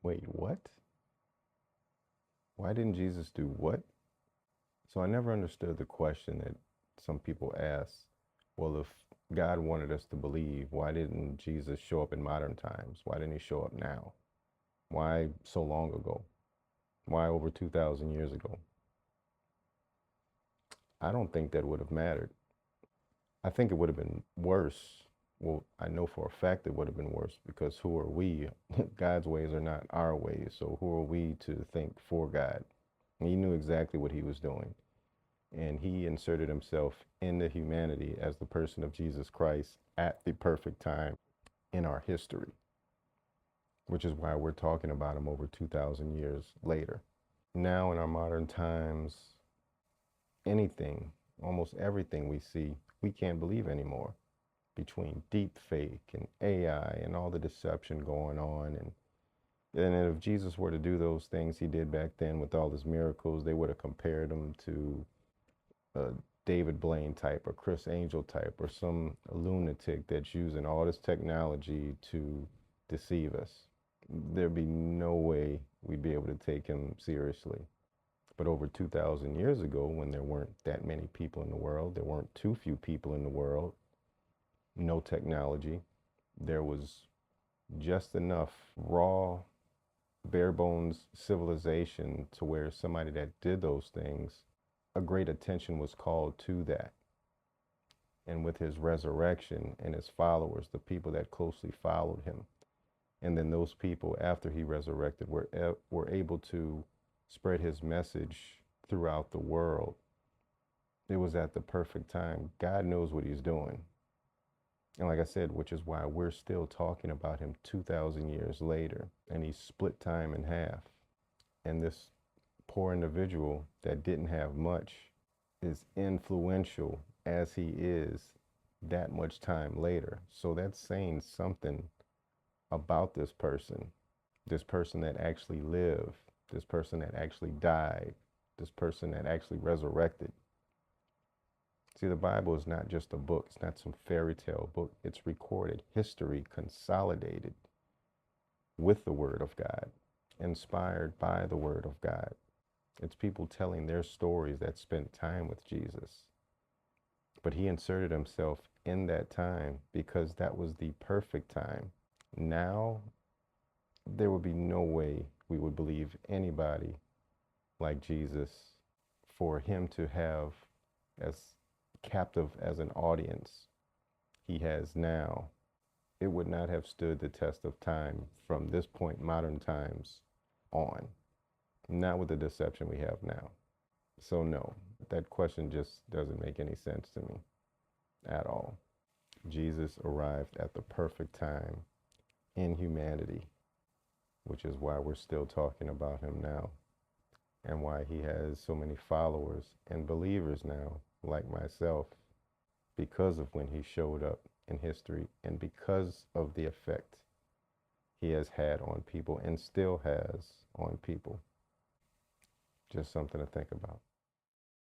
Wait, what? Why didn't Jesus do what? So I never understood the question that some people ask. Well, if God wanted us to believe, why didn't Jesus show up in modern times? Why didn't he show up now? Why so long ago? Why over 2,000 years ago? I don't think that would have mattered. I think it would have been worse. Well, I know for a fact it would have been worse because who are we? God's ways are not our ways. So who are we to think for God? He knew exactly what he was doing. And he inserted himself into humanity as the person of Jesus Christ at the perfect time in our history, which is why we're talking about him over 2,000 years later. Now in our modern times, anything, almost everything we see, we can't believe anymore. Between deep fake and AI and all the deception going on. And if Jesus were to do those things he did back then with all his miracles, they would have compared him to a David Blaine type or Chris Angel type or some lunatic that's using all this technology to deceive us. There'd be no way we'd be able to take him seriously. But over 2,000 years ago, when there weren't that many people in the world, there weren't too few people in the world, no technology, there was just enough raw, bare bones civilization to where somebody that did those things, a great attention was called to that. And with his resurrection and his followers, the people that closely followed him, and then those people after he resurrected were able to spread his message throughout the world. It was at the perfect time. God knows what he's doing. And like I said, which is why we're still talking about him 2,000 years later, and he split time in half. And this poor individual that didn't have much is influential as he is that much time later. So that's saying something about this person that actually lived, this person that actually died, this person that actually resurrected. See, the Bible is not just a book. It's not some fairy tale book. It's recorded history consolidated with the Word of God, inspired by the Word of God. It's people telling their stories that spent time with Jesus. But he inserted himself in that time because that was the perfect time. Now, there would be no way we would believe anybody like Jesus for him to have as captive as an audience he has now. It would not have stood the test of time from this point, modern times on. Not with the deception we have now. So no, that question just doesn't make any sense to me at all. Jesus arrived at the perfect time in humanity, which is why we're still talking about him now and why he has so many followers and believers now, like myself, because of when he showed up in history and because of the effect he has had on people and still has on people. Just something to think about.